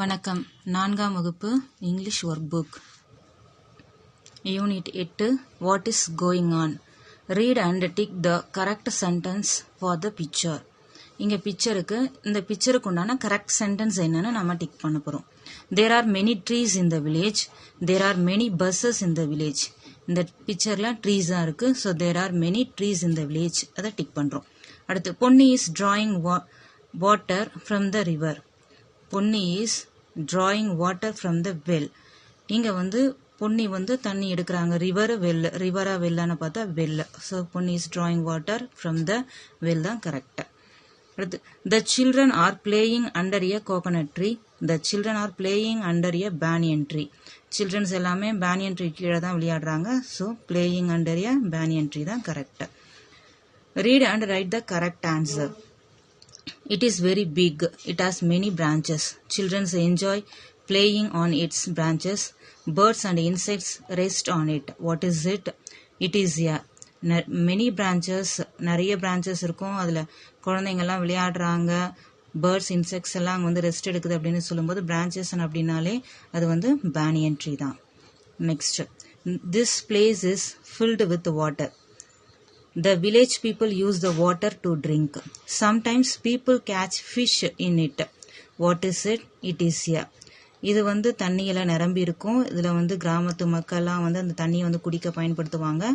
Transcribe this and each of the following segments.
வணக்கம். 4ஆம் வகுப்பு English workbook unit 8 what is going on. Read and tick the correct sentence for the picture. இங்கே பிக்சருக்கு இந்த பிக்சருக்கு உண்டான கரெக்ட் சென்டென்ஸ் என்னன்னு நம்ம டிக் பண்ண போகிறோம். There are many trees in the village. There are many buses in the village. இந்த பிக்சரில் ட்ரீஸாக இருக்குது. So there are many trees in the village அதை டிக் பண்ணுறோம். அடுத்து Ponni is drawing water from the river. Ponni is drawing water from the well. இங்கே பொன்னி தண்ணி எடுக்கிறாங்க. ரிவரா வெல்லான்னு பார்த்தா well. So Ponni is drawing water from the well தான் கரெக்ட். அடுத்து the children are playing under a coconut tree. The children are playing under a banyan tree. Childrens எல்லாமே banyan tree கீழே தான் விளையாடுறாங்க. So playing under a banyan tree தான் correct. Read and write the correct answer. It is very big. It has many branches. Children enjoy playing on its branches. Birds and insects rest on it. What is it? It is many branches. நிறைய branches இருக்கும். அதில் குழந்தைங்கள்லாம் விளையாடுறாங்க. Birds insects எல்லாம் rest எடுக்குது அப்படின்னு சொல்லும்போது branches அப்படின்னாலே அது banyan tree தான். Next. This place is filled with water. The village people use the water to drink. Sometimes people catch fish in it. What is it? It is இது தண்ணியில நிரம்பி இருக்கும். இதுல கிராமத்து மக்கள்லாம் அந்த தண்ணியை குடிக்க பயன்படுத்துவாங்க.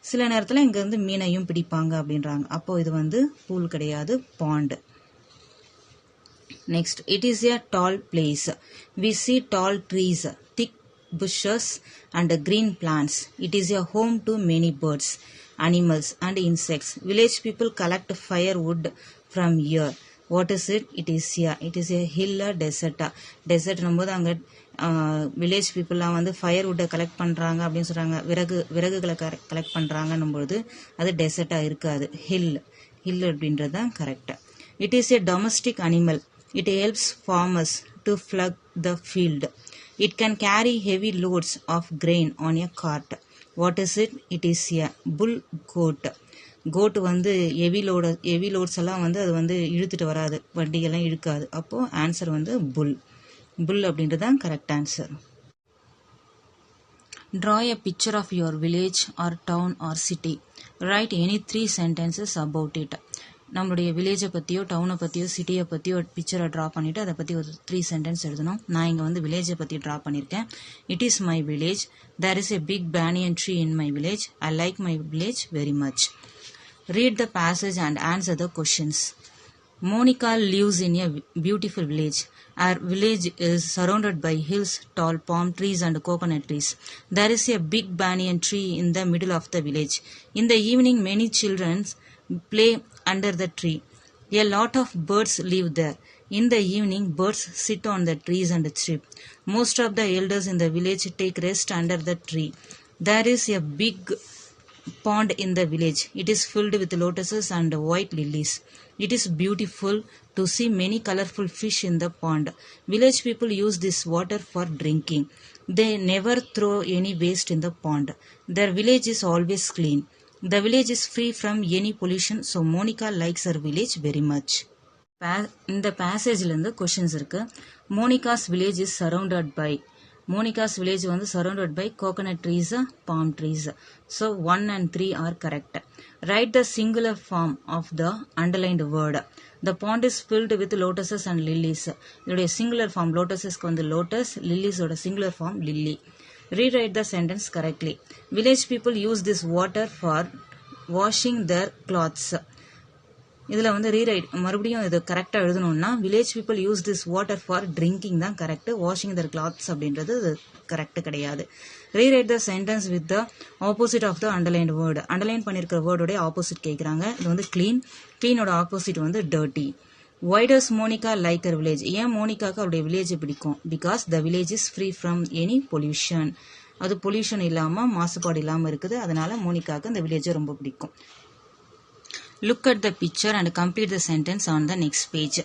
சில நேரத்துல இங்க மீனையும் பிடிப்பாங்க அப்படின்றாங்க. அப்போ இது பூல் கிடையாது, bond. Next, it is a tall place. We see tall trees, thick bushes and green plants. It is a home to many birds, animals and insects. Village people collect firewood from here. What is it? It is a hill or desert. Desert நம்போது அங்க village people firewood collect பண்றாங்க அப்படின்னு சொல்றாங்க. விறகுகளை collect பண்றாங்கன்னும்போது அது டெசர்ட்டா இருக்காது, hill அப்படின்றது தான் correct. It is a domestic animal. It helps farmers to plough the field. It can carry heavy loads of grain on a cart. What is it? It is a bull goat. Goat heavy loads எல்லாம் அது இழுத்துட்டு வராது, வண்டியெல்லாம் இழுக்காது. அப்போ answer புல் அப்படின்றது தான் correct answer. Draw a picture of your village or town or city. Write any 3 sentences about it. நம்மளுடைய வில்லேஜை பற்றியோ டவுனை பற்றியோ சிட்டியை பற்றியோ பிக்சரை ட்ரா பண்ணிவிட்டு அதை பற்றி ஒரு 3 சென்டென்ஸ் எழுதணும். நான் இங்கே வில்லேஜை பற்றி ட்ரா பண்ணியிருக்கேன். It is my village. There is a big banyan tree in my village. I like my village very much. Read the passage and answer the questions. Monica lives in a beautiful village. Our village is surrounded by hills, tall palm trees and coconut trees. There is a big banyan tree in the middle of the village. In the evening, many children play under the tree. A lot of birds live there. In the evening, birds sit on the trees and chirp. Most of the elders in the village take rest under the tree. There is a big pond in the village. It is filled with lotuses and white lilies. It is beautiful to see many colorful fish in the pond. Village people use this water for drinking. They never throw any waste in the pond. Their village is always clean. The village is free from any pollution, so Monica likes her village very much. இந்த பேசேஜ்லேருந்து questions இருக்கு. Monica's village is surrounded by. Monica's village surrounded by coconut trees, palm trees. So 1 and 3 are correct. Write the singular form of the underlined word. The pond is filled with lotuses and lilies. இதோடைய singular form லோட்டஸஸ்க்கு lotus, லில்லிஸோட singular form lily. Rewrite the sentence correctly. Village people use this water for washing their clothes. இதில் rewrite மறுபடியும் இது கரெக்டாக எழுதணும்னா village people use this water for drinking தான் correct. Washing their clothes அப்படின்றது correct கிடையாது. Rewrite the sentence with the opposite of the underlined word. Underline பண்ணியிருக்கிற வேர்டோடைய ஆப்போசிட் கேட்குறாங்க. இது கிளீன். கிளீனோட opposite dirty. Why does Monica like her village? ஏன் மோனிகாக்கு அவருடைய வில்லேஜ் பிடிக்கும்? Because the village is free from any pollution. அது பொல்யூஷன் இல்லாமல், மாசுபாடு இல்லாமல் இருக்குது. அதனால மோனிகாக்கு அந்த வில்லேஜை ரொம்ப பிடிக்கும். Look at the picture and complete the sentence on the next page.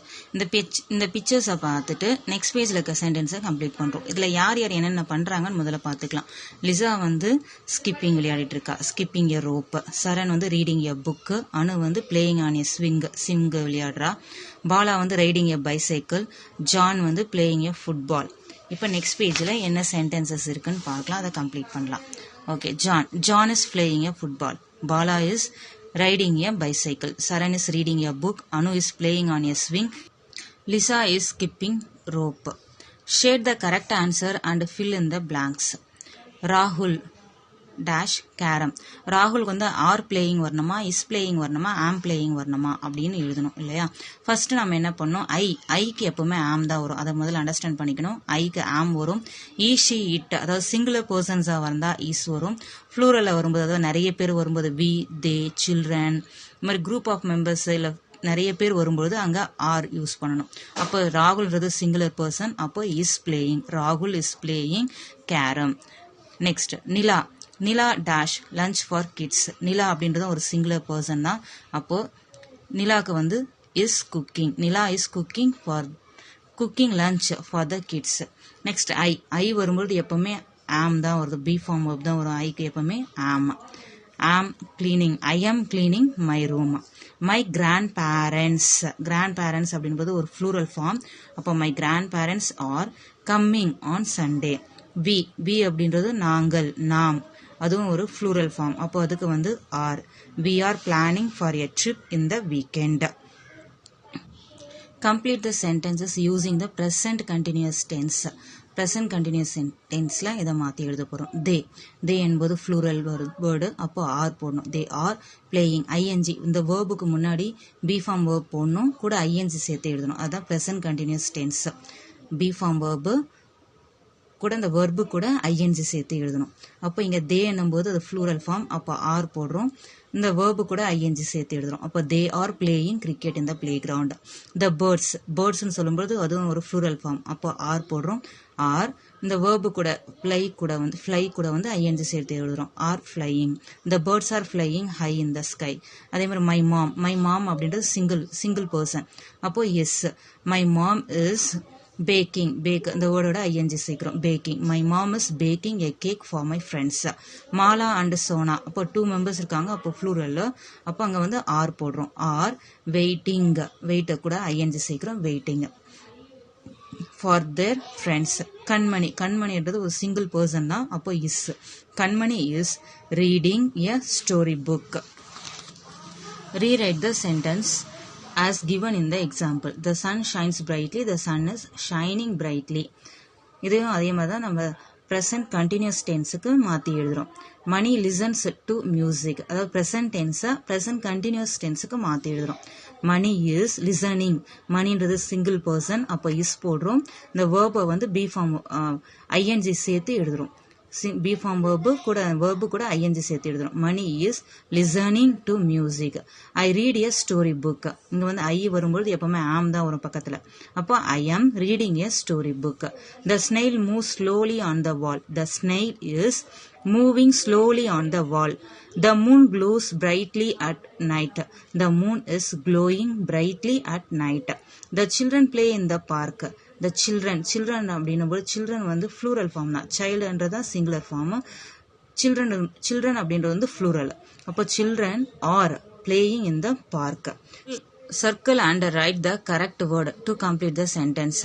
இந்த பிக்சர்ஸை பார்த்துட்டு நெக்ஸ்ட் பேஜில் இருக்க சென்டென்ஸை கம்ப்ளீட் பண்ணுறோம். இதில் யார் யார் என்னென்ன பண்ணுறாங்கன்னு முதல்ல பார்த்துக்கலாம். லிசா வந்து ஸ்கிப்பிங் விளையாடிட்டு இருக்கா, ஸ்கிப்பிங் எ ரோப்பு. சரண் வந்து ரீடிங் எ புக்கு. அனு வந்து பிளேயிங் ஆன் எ ஸ்விங் விளையாடுறா. பாலா வந்து ரைடிங் எ பைசைக்கிள். ஜான் வந்து பிளேயிங் எ ஃபுட்பால். இப்போ நெக்ஸ்ட் பேஜில் என்ன சென்டென்சஸ் இருக்குன்னு பார்க்கலாம், அதை கம்ப்ளீட் பண்ணலாம். Okay, John is playing a football. Bala is riding a bicycle. Saran is reading a book. Anu is playing on a swing. Lisa is skipping rope. Shade the correct answer and fill in the blanks. Rahul dash carom. ராகுலுக்கு வந்து are playing வரணுமா, is playing வரணுமா, ஆம் playing வரணுமா அப்படின்னு எழுதணும் இல்லையா. First நம்ம என்ன பண்ணோம், ஐக்கு எப்பவுமே ஆம் தான் வரும், அதை முதல்ல அண்டர்ஸ்டாண்ட் பண்ணிக்கணும். ஐக்கு ஆம் வரும். ஈ ஷி இட் அதாவது சிங்குலர் பர்சன்ஸாக வந்தால் ஈஸ் வரும். ஃப்ளூரலில் வரும்போது அதாவது நிறைய பேர் வரும்போது வி, தே, சில்ட்ரன், இந்த மாதிரி குரூப் ஆஃப் மெம்பர்ஸ் இல்லை நிறைய பேர் வரும்பொழுது அங்கே ஆர் யூஸ் பண்ணணும். அப்போ ராகுல்ன்றது சிங்குலர் பர்சன், அப்போ இஸ் பிளேயிங். ராகுல் is playing carrom. Next Nila dash lunch for kids. Nila அப்படின்றது ஒரு சிங்குலர் பர்சன் தான், அப்போ நிலாக்கு வந்து is cooking. Nila is cooking lunch for the kids. Next I வரும்போது எப்பவுமே ஆம் தான் வருது, பி ஃபார்ம் வேர்ப் தான் வரும். ஐக்கு எப்பவுமே ஆம். ஆம் cleaning. I am cleaning my room. My grandparents அப்படின்றது ஒரு ஃப்ளூரல் ஃபார்ம், அப்போ my grandparents are coming on Sunday. We அப்படின்றது நாங்கள், நாம், அதுவும் ஒரு ஃப்ளூரல் ஃபார்ம், அப்போ அதுக்கு வந்து are. We are planning for a trip in the weekend. Complete the sentences using the present continuous tense. Present continuous டென்ஸில் இதை மாற்றி எழுத போகிறோம். தே என்பது ஃப்ளூரல் வேர்டு, அப்போ ஆர் போடணும். தே ஆர் பிளேயிங். ஐஎன்ஜி இந்த வேர்புக்கு முன்னாடி பி ஃபார்ம் வேர்ப் போடணும், கூட ஐஎன்ஜி சேர்த்து எழுதணும். அதுதான் present continuous tense. Be form verb கூட இந்த வெர்பு கூட ஐஎன்ஜி சேர்த்து எழுதணும். அப்போ இங்கே தே என்னும்போது அது ஃப்ளூரல் ஃபார்ம், அப்போ ஆர் போடுறோம். இந்த வேர்பு கூட ஐஎன்ஜி சேர்த்து எழுதுறோம். அப்போ they are playing cricket in the play ground. The பேர்ட்ஸ்ன்னு சொல்லும்போது அதுவும் ஒரு ஃப்ளூரல் ஃபார்ம், அப்போ ஆர் போடுறோம். ஆர் இந்த வேர்பு கூட ஃப்ளை கூட வந்து ஐஎன்ஜி சேர்த்து எழுதுறோம். Are flying. The birds are flying high in the sky. அதே மாதிரி மை மாம் அப்படின்றது சிங்கிள் பர்சன், அப்போ S. My mom is baking. இந்த வேர்டோட ஐஎன்ஜி சேர்க்கிறோம். Baking. My mom is baking a cake for my friends. Mala and Sona, அப்போ 2 members இருக்காங்க, அப்போ ஃப்ளூரல், அப்போ அங்கே வந்து ஆர் போடுறோம். Are waiting. வெயிட்டை கூட ஐஎன்ஜி சேர்க்கிறோம். Waiting for their friends. கண்மணின்றது ஒரு சிங்கிள் பர்சன் தான், அப்போ is. Kanmani is reading a story book. Rewrite the sentence as given in the example. The sun shines brightly. The sun is shining brightly. இதையும் அதே மாதிரி தான் நம்ம present continuous tenseக்கு மாற்றி எழுதுறோம். மணி listens to music. அதாவது present tense present continuous tenseக்கு மாற்றி எழுதுறோம். Mani is listening. மணின்றது சிங்கிள் பர்சன், அப்போ இஸ் போடுறோம். இந்த வேர்பை வந்து பி ஃபார்ம் ஐஎன்ஜி சேர்த்து எழுதுறோம். பி ஃபார்ம் வேர்பு கூட ஐஎன்ஜி சேர்த்து எழுதுறோம். Mani is listening to music. I read a story book. இங்கே வந்து ஐ வரும்பொழுது எப்பவுமே ஆம் தான் வரும் பக்கத்தில், அப்போ ஐ ஆம் reading a story book. The snail move slowly on the wall. The snail is moving slowly on the wall. The moon glows brightly at night. The moon is glowing brightly at night. The children play in the park. The children அப்படின்னும்போது children வந்து ஃப்ளூரல் form தான். சைல்டுன்றதா singular form. Children அப்படின்றது வந்து ஃப்ளூரல். அப்போ children are playing in the park. Circle and write the correct word to complete the sentence.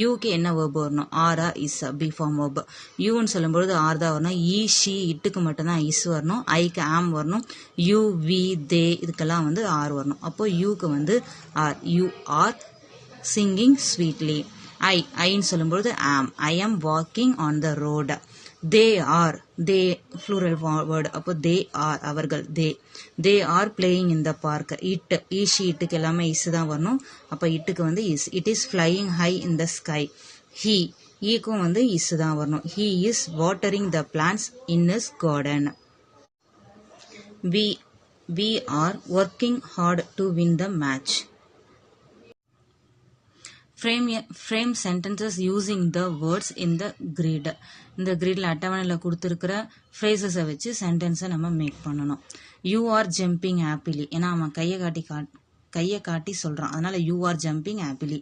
யூக்கு என்ன verb வரணும், ஆரா is, B form verb. யூன்னு சொல்லும்போது ஆர் தான் வரணும். ஈ ஷி இட்டுக்கு மட்டும்தான் இஸ் வரணும். ஐக்கு ஆம் வரணும். யூ வி தே இதுக்கெல்லாம் வந்து ஆர் வரணும். அப்போ யூக்கு வந்து are. You are singing sweetly. ஐன்னு சொல்லும்போது am. I am walking on the road. They plural word, அப்போ தே ஆர் அவர்கள். They are playing in the park. He she இட்டுக்கு எல்லாமே இஸ் தான் வரணும். அப்போ இட்டுக்கு வந்து is. It is flying high in the sky. ஈக்கும் வந்து இஸ் தான் வரணும். He is watering the plants in his garden. we are working hard to win the match. frame sentences using the words in the grid. இந்த கிரிட்ல அட்டவணையில் கொடுத்துருக்கிற phrases வச்சு சென்டென்ஸை நம்ம மேக் பண்ணணும். You are jumping happily. ஏன்னா அவன் கையை காட்டி சொல்றான், அதனால you are jumping happily.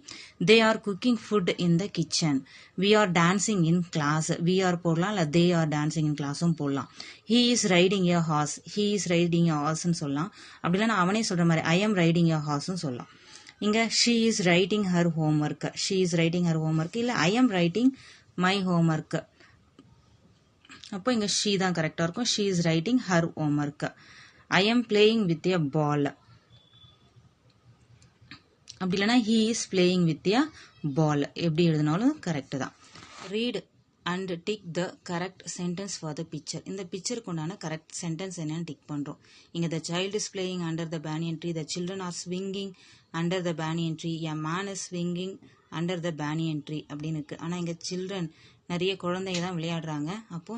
They are cooking food in the kitchen. We are dancing in class. We are போடலாம், இல்ல they are dancing in classும் போடலாம். He is riding a horse. He is riding a horseன்னு சொல்லலாம். அப்படி இல்லைன்னா அவனே சொல்ற மாதிரி I am riding a horseன்னு சொல்லலாம். இங்க she is writing her homework. She is writing her homework. இல்ல I am writing my homework. அப்போ இங்க she தான் கரெக்டா இருக்கும். She is writing her homework. I am playing with a ball. அப்படி இல்லைன்னா he is playing with a ball. எப்படி எழுதினாலும் கரெக்ட் தான். Read and tick the correct sentence for the picture. இந்த பிக்சருக்கு உண்டான கரெக்ட் சென்டென்ஸ் என்னன்னு டிக் பண்றோம். இங்க the child is playing under the banyan tree. The children are swinging under the banyan tree. A man is swinging under the banyan tree அப்படின்னு இருக்கு. ஆனா இங்க children நிறைய குழந்தைங்க தான் விளையாடுறாங்க. அப்போ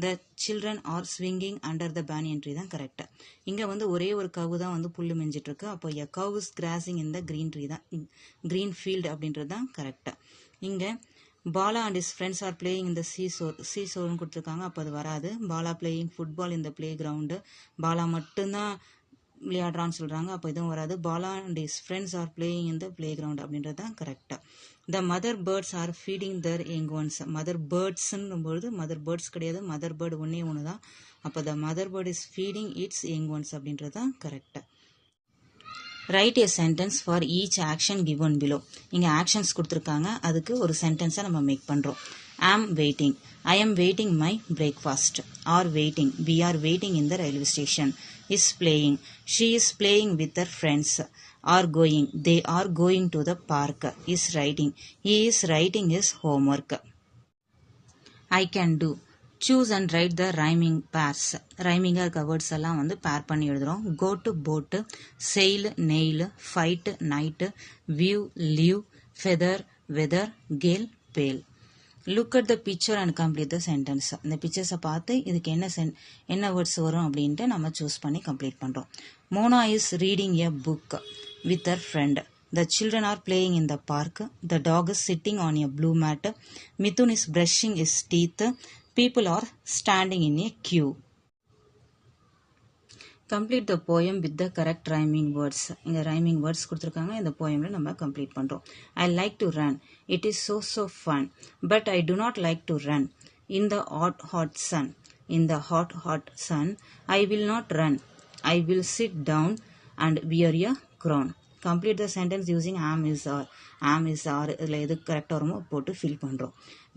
the children are swinging under the banyan tree தான் கரெக்ட். இங்க வந்து ஒரே ஒரு கவு தான் வந்து புல்லு மெஞ்சிட்டு இருக்கு. அப்போ a cow is grazing in the green tree தான் green field அப்படின்றது தான் கரெக்ட். இங்க Bala and his friends are playing in the seesaw. Seesawன்னு கொடுத்துருக்காங்க, அப்போ அது வராது. Bala playing football in the playground. Bala மட்டும்தான் விளையாடுறான்னு சொல்றாங்க, அப்போ இதுவும் வராது. Bala and his friends are playing in the playground அப்படின்றது தான் correct. The mother birds are feeding their young ones. Mother birdsன்னும் பொழுது mother birds கிடையாது, mother bird ஒன்னே ஒன்று தான். அப்போ the mother bird is feeding its young ones அப்படின்றது தான் correct. Write a sentence for each action given below. இங்க actions கொடுத்திருக்காங்க, அதுக்கு ஒரு சென்டென்ஸை நம்ம மேக் பண்றோம். am waiting. I am waiting my breakfast. Are waiting. We are waiting in the railway station. Is playing. She is playing with her friends. Are going. They are going to the park. Is writing. He is writing his homework. I can do. Choose and write the rhyming pairs. Rhyming இருக்க words எல்லாம் வந்து pair பண்ணி எழுதுறோம். Go to boat, sail, nail, fight, night, view, live, feather, weather, gale, pale. Look at the picture and complete the sentence. இந்த பிக்சர்ஸை பார்த்து இதுக்கு என்ன words வரும் அப்படின்ட்டு நம்ம சூஸ் பண்ணி கம்ப்ளீட் பண்றோம். Mona is reading a book with her friend. The children are playing in the park. The dog is sitting on a blue mat. Mithun is brushing his teeth. People are standing in a queue. Complete the poem with the correct rhyming words. இங்க rhyming words கொடுத்திருக்காங்க, இந்த poemல நம்ம complete பண்றோம். I like to run. It is so fun. But I do not like to run in the hot sun. In the hot sun, I will not run. I will sit down and wear a crown. Complete the sentence using am is are. Am is are இதில் எது கரெக்டாக வருமோ போட்டு fill பண்ணுறோம்.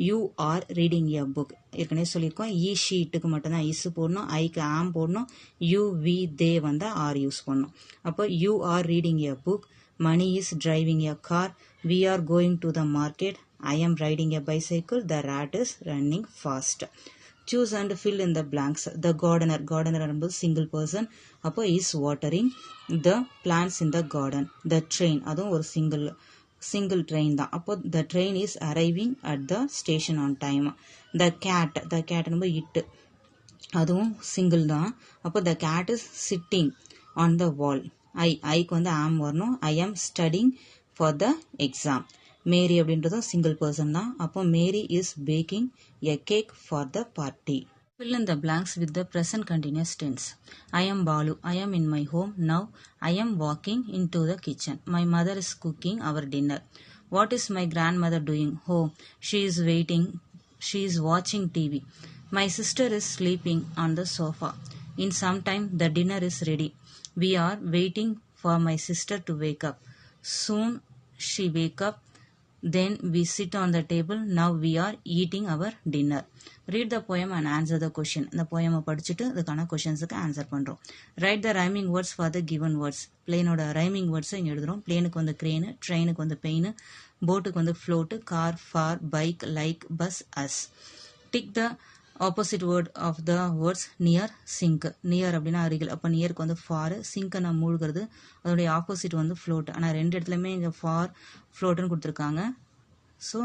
You are reading a book. ஏற்கனவே சொல்லியிருக்கோம், ஈ ஷீட்டுக்கு மட்டும்தான் is போடணும், ஐக்கு ஆம் போடணும், யூ வி தே வந்து ஆர் யூஸ் பண்ணணும். அப்போ you are reading a book. Money is driving a car. We are going to the market. I am riding a bicycle. The rat is running fast. Choose and fill in the blanks. The gardener என்பது single person, அப்போ is watering the plants in the garden. The train, அதுவும் ஒரு single train தான், அப்போ the train is arriving at the station on time. The cat என்பது it, அதுவும் single தான், அப்போ the cat is sitting on the wall. ஐக்கு வந்து am வரணும். I am studying for the exam. மேரி அப்படின்றதும் சிங்கிள் பர்சன் தான், அப்போ Mary is baking a cake for the party. Fill in the blanks with the present continuous tense. I am Balu. I am in my home. Now I am walking into the kitchen. My mother is cooking our dinner. What is my grandmother doing? Oh, she is waiting. She is watching TV. My sister is sleeping on the sofa. In some time the dinner is ready. We are waiting for my sister to wake up. Soon she wake up. Then we sit on the table. Now we are eating our dinner. Read the poem and answer the question. இந்த poem படிச்சுட்டு அதுக்கான கொஸ்டின்ஸுக்கு answer பண்றோம். Write the rhyming words for the given words. பிளேனோட rhyming words இங்க எழுதுறோம். பிளேனுக்கு வந்து crane, ட்ரெயினுக்கு வந்து pain, போட்டுக்கு வந்து float, car, far, bike, like, bus, us. Tick the opposite word of the words near, sink. near அப்படின்னா அருகில், அப்போ நியருக்கு வந்து far, sink நான் மூழ்கிறது, அதோடைய ஆப்போசிட் வந்து float. ஆனால் ரெண்டு இடத்துலையுமே இங்கே far floatன்னு கொடுத்துருக்காங்க, ஸோ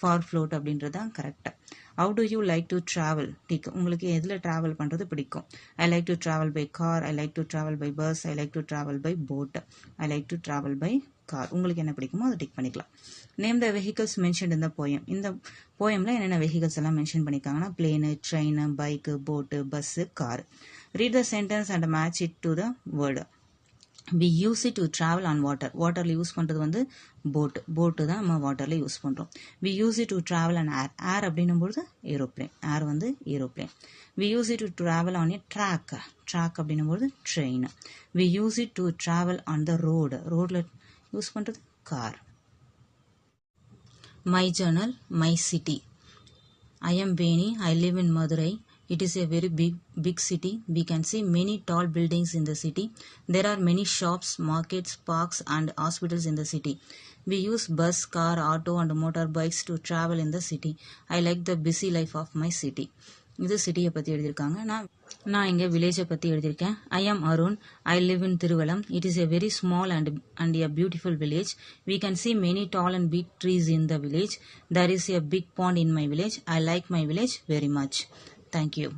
far float அப்படின்றது தான் கரெக்டாக. How do you like to travel? Tick, உங்களுக்கு எதில் ட்ராவல் பண்ணுறது பிடிக்கும்? I like to travel by car. I like to travel by bus. I like to travel by boat. I like to travel by car. உங்களுக்கு என்ன பிடிக்குமோ அதை tick பண்ணிக்கலாம். Name the vehicles mentioned இந்த போயம். இந்த போயமில் என்னென்ன வெஹிக்கல்ஸ் எல்லாம் mention பண்ணியிருக்காங்கன்னா பிளேனு, ட்ரெயின், பைக்கு, போட்டு, bus, car. Read the sentence and match it to the word. we use it to travel on water. வாட்டரில் யூஸ் பண்ணுறது வந்து போட்டு தான் நம்ம வாட்டரில் யூஸ் பண்ணுறோம். we use it to travel on air. ஏர் அப்படின்னும்போது ஏரோப்ளேன். ஏர் வந்து aeroplane. we use it to travel on a track. அப்படின்னும்போது train. we use it to travel on the road. ரோடில் யூஸ் பண்ணுறது car. my journal, my city. I am Beni. I live in Madurai. It is a very big city. We can see many tall buildings in the city. There are many shops, markets, parks and hospitals in the city. We use bus, car, auto and motorbikes to travel in the city. I like the busy life of my city. இது சிட்டியை பற்றி எழுதியிருக்காங்க. நான் இங்கே வில்லேஜை பற்றி எழுதியிருக்கேன். I am Arun. I live in Thiruvalam. It is a very small and a beautiful village. We can see many tall and big trees in the village. There is a big pond in my village. I like my village very much. Thank you.